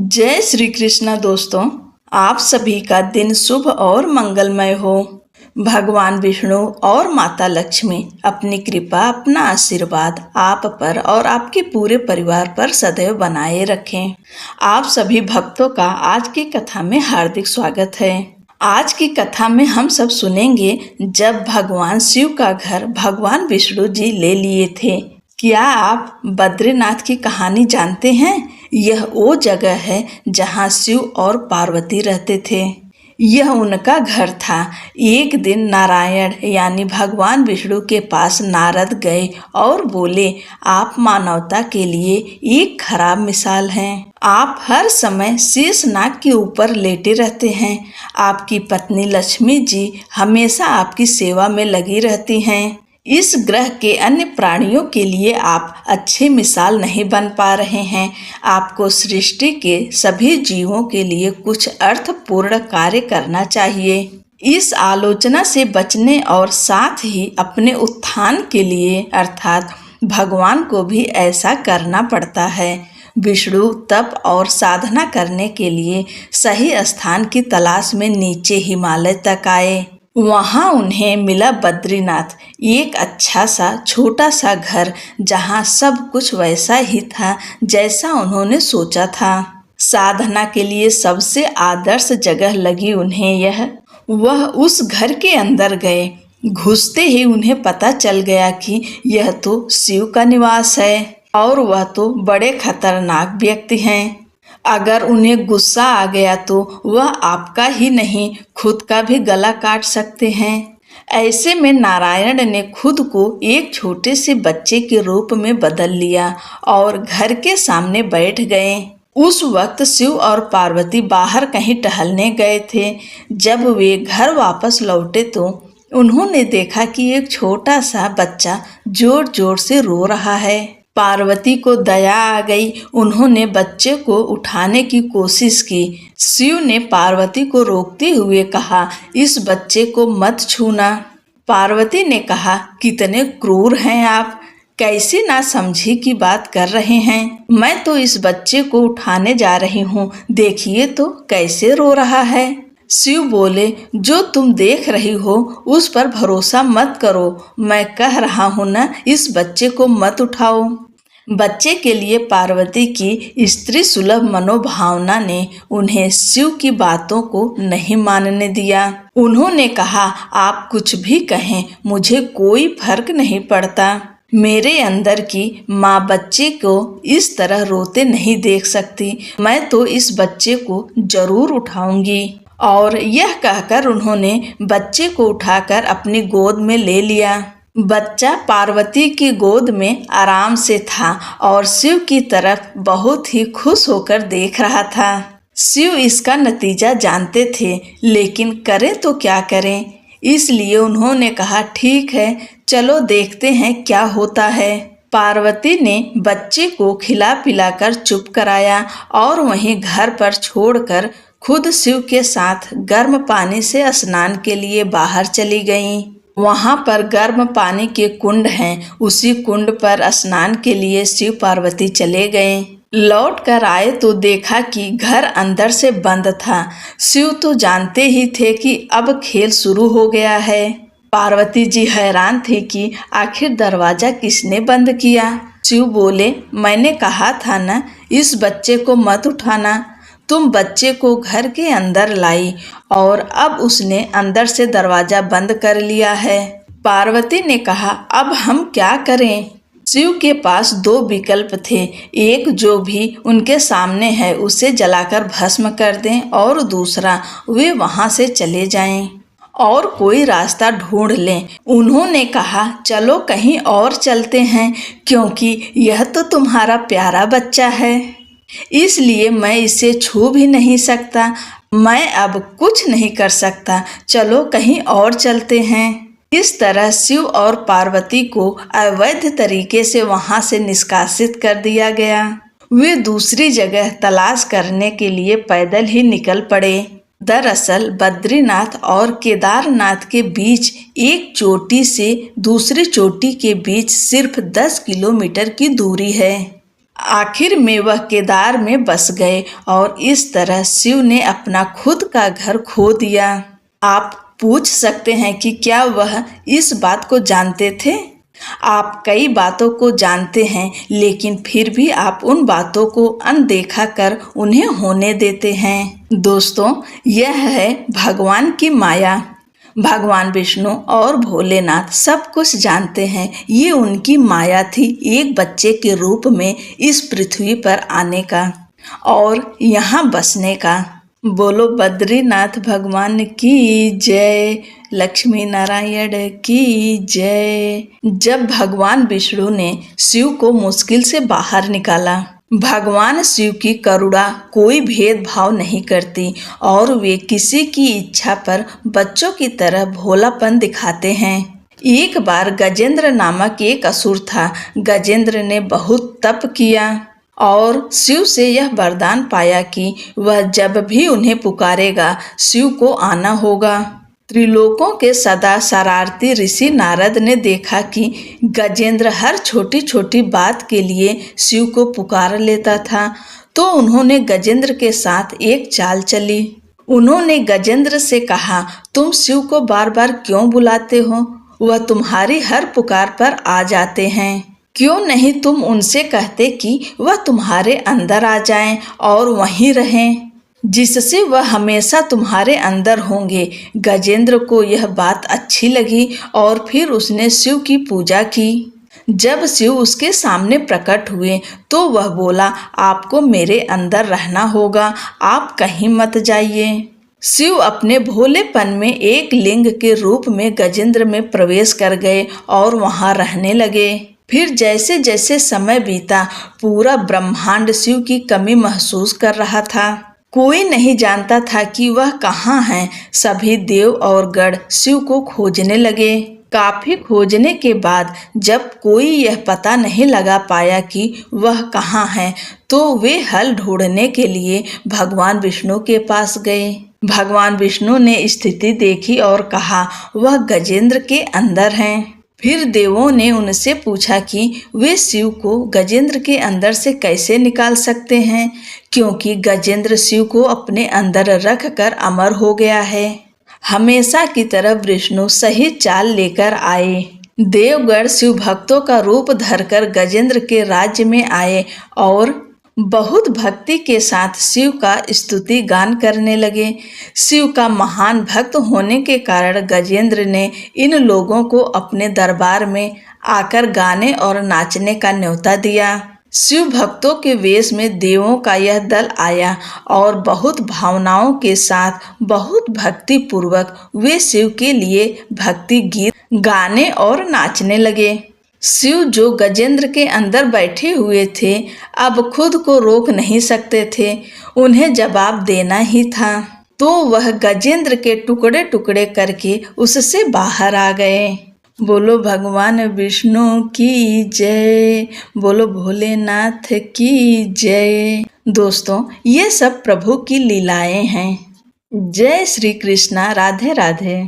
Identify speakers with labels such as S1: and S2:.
S1: जय श्री कृष्ण दोस्तों। आप सभी का दिन शुभ और मंगलमय हो। भगवान विष्णु और माता लक्ष्मी अपनी कृपा, अपना आशीर्वाद आप पर और आपके पूरे परिवार पर सदैव बनाए रखें। आप सभी भक्तों का आज की कथा में हार्दिक स्वागत है। आज की कथा में हम सब सुनेंगे जब भगवान शिव का घर भगवान विष्णु जी ले लिए थे। क्या आप बद्रीनाथ की कहानी जानते हैं? यह वो जगह है जहाँ शिव और पार्वती रहते थे। यह उनका घर था। एक दिन नारायण यानी भगवान विष्णु के पास नारद गए और बोले, आप मानवता के लिए एक खराब मिसाल हैं। आप हर समय शेषनाग के ऊपर लेटे रहते हैं। आपकी पत्नी लक्ष्मी जी हमेशा आपकी सेवा में लगी रहती हैं। इस ग्रह के अन्य प्राणियों के लिए आप अच्छी मिसाल नहीं बन पा रहे हैं। आपको सृष्टि के सभी जीवों के लिए कुछ अर्थपूर्ण कार्य करना चाहिए। इस आलोचना से बचने और साथ ही अपने उत्थान के लिए अर्थात भगवान को भी ऐसा करना पड़ता है। विष्णु तप और साधना करने के लिए सही स्थान की तलाश में नीचे हिमालय तक आए। वहाँ उन्हें मिला बद्रीनाथ, एक अच्छा सा छोटा सा घर जहाँ सब कुछ वैसा ही था जैसा उन्होंने सोचा था। साधना के लिए सबसे आदर्श जगह लगी उन्हें यह। वह उस घर के अंदर गए। घुसते ही उन्हें पता चल गया कि यह तो शिव का निवास है और वह तो बड़े खतरनाक व्यक्ति हैं। अगर उन्हें गुस्सा आ गया तो वह आपका ही नहीं खुद का भी गला काट सकते हैं। ऐसे में नारायण ने खुद को एक छोटे से बच्चे के रूप में बदल लिया और घर के सामने बैठ गए। उस वक्त शिव और पार्वती बाहर कहीं टहलने गए थे। जब वे घर वापस लौटे तो उन्होंने देखा कि एक छोटा सा बच्चा जोर जोर से रो रहा है। पार्वती को दया आ गई। उन्होंने बच्चे को उठाने की कोशिश की। शिव ने पार्वती को रोकते हुए कहा, इस बच्चे को मत छूना। पार्वती ने कहा, कितने क्रूर हैं आप, कैसी नासमझी की बात कर रहे हैं। मैं तो इस बच्चे को उठाने जा रही हूँ, देखिए तो कैसे रो रहा है। शिव बोले, जो तुम देख रही हो उस पर भरोसा मत करो। मैं कह रहा हूँ ना, इस बच्चे को मत उठाओ। बच्चे के लिए पार्वती की स्त्री सुलभ मनोभावना ने उन्हें शिव की बातों को नहीं मानने दिया। उन्होंने कहा, आप कुछ भी कहें, मुझे कोई फर्क नहीं पड़ता। मेरे अंदर की माँ बच्चे को इस तरह रोते नहीं देख सकती। मैं तो इस बच्चे को जरूर उठाऊंगी। और यह कहकर उन्होंने बच्चे को उठाकर अपनी गोद में ले लिया। बच्चा पार्वती की गोद में आराम से था और शिव की तरफ बहुत ही खुश होकर देख रहा था। शिव इसका नतीजा जानते थे, लेकिन करें तो क्या करें। इसलिए उन्होंने कहा, ठीक है, चलो देखते हैं क्या होता है। पार्वती ने बच्चे को खिला पिलाकर चुप कराया और वहीं घर पर छोड़कर खुद शिव के साथ गर्म पानी से स्नान के लिए बाहर चली गईं। वहाँ पर गर्म पानी के कुंड हैं। उसी कुंड पर स्नान के लिए शिव पार्वती चले गए। लौट कर आए तो देखा कि घर अंदर से बंद था। शिव तो जानते ही थे कि अब खेल शुरू हो गया है। पार्वती जी हैरान थे कि आखिर दरवाजा किसने बंद किया। शिव बोले, मैंने कहा था ना, इस बच्चे को मत उठाना। तुम बच्चे को घर के अंदर लाई और अब उसने अंदर से दरवाजा बंद कर लिया है। पार्वती ने कहा, अब हम क्या करें। शिव के पास दो विकल्प थे। एक जो भी उनके सामने है उसे जलाकर भस्म कर दें और दूसरा वे वहां से चले जाएं और कोई रास्ता ढूंढ लें। उन्होंने कहा, चलो कहीं और चलते हैं, क्योंकि यह तो तुम्हारा प्यारा बच्चा है, इसलिए मैं इसे छू भी नहीं सकता। मैं अब कुछ नहीं कर सकता, चलो कहीं और चलते हैं। इस तरह शिव और पार्वती को अवैध तरीके से वहां से निष्कासित कर दिया गया। वे दूसरी जगह तलाश करने के लिए पैदल ही निकल पड़े। दरअसल बद्रीनाथ और केदारनाथ के बीच एक चोटी से दूसरी चोटी के बीच सिर्फ 10 किलोमीटर की दूरी है। आखिर में वह केदार में बस गए और इस तरह शिव ने अपना खुद का घर खो दिया। आप पूछ सकते हैं कि क्या वह इस बात को जानते थे? आप कई बातों को जानते हैं, लेकिन फिर भी आप उन बातों को अनदेखा कर उन्हें होने देते हैं। दोस्तों, यह है भगवान की माया। भगवान विष्णु और भोलेनाथ सब कुछ जानते हैं। ये उनकी माया थी, एक बच्चे के रूप में इस पृथ्वी पर आने का और यहाँ बसने का। बोलो बद्रीनाथ भगवान की जय, लक्ष्मी नारायण की जय। जब भगवान विष्णु ने शिव को मुश्किल से बाहर निकाला, भगवान शिव की करुणा कोई भेदभाव नहीं करती और वे किसी की इच्छा पर बच्चों की तरह भोलापन दिखाते हैं। एक बार गजेंद्र नामक एक असुर था। गजेंद्र ने बहुत तप किया और शिव से यह वरदान पाया कि वह जब भी उन्हें पुकारेगा शिव को आना होगा। त्रिलोकों के सदा शरारती ऋषि नारद ने देखा कि गजेंद्र हर छोटी छोटी बात के लिए शिव को पुकार लेता था, तो उन्होंने गजेंद्र के साथ एक चाल चली। उन्होंने गजेंद्र से कहा, तुम शिव को बार बार क्यों बुलाते हो? वह तुम्हारी हर पुकार पर आ जाते हैं। क्यों नहीं तुम उनसे कहते कि वह तुम्हारे अंदर आ जाएं और वहीं रहें, जिससे वह हमेशा तुम्हारे अंदर होंगे। गजेंद्र को यह बात अच्छी लगी और फिर उसने शिव की पूजा की। जब शिव उसके सामने प्रकट हुए तो वह बोला, आपको मेरे अंदर रहना होगा, आप कहीं मत जाइए। शिव अपने भोलेपन में एक लिंग के रूप में गजेंद्र में प्रवेश कर गए और वहां रहने लगे। फिर जैसे जैसे समय बीता, पूरा ब्रह्मांड शिव की कमी महसूस कर रहा था। कोई नहीं जानता था कि वह कहाँ हैं। सभी देव और गण शिव को खोजने लगे। काफी खोजने के बाद जब कोई यह पता नहीं लगा पाया कि वह कहाँ हैं, तो वे हल ढूंढने के लिए भगवान विष्णु के पास गए। भगवान विष्णु ने स्थिति देखी और कहा, वह गजेंद्र के अंदर हैं। फिर देवों ने उनसे पूछा कि वे शिव को गजेंद्र के अंदर से कैसे निकाल सकते हैं, क्योंकि गजेंद्र शिव को अपने अंदर रख कर अमर हो गया है। हमेशा की तरह विष्णु सही चाल लेकर आए। देवगण शिव भक्तों का रूप धरकर गजेंद्र के राज्य में आए और बहुत भक्ति के साथ शिव का स्तुति गान करने लगे। शिव का महान भक्त होने के कारण गजेंद्र ने इन लोगों को अपने दरबार में आकर गाने और नाचने का न्योता दिया। शिव भक्तों के वेश में देवों का यह दल आया और बहुत भावनाओं के साथ, बहुत भक्ति पूर्वक वे शिव के लिए भक्ति गीत गाने और नाचने लगे। शिव जो गजेंद्र के अंदर बैठे हुए थे, अब खुद को रोक नहीं सकते थे, उन्हें जवाब देना ही था। तो वह गजेंद्र के टुकड़े टुकड़े करके उससे बाहर आ गए। बोलो भगवान विष्णु की जय, बोलो भोलेनाथ की जय। दोस्तों, ये सब प्रभु की लीलाएं हैं। जय श्री कृष्णा, राधे राधे।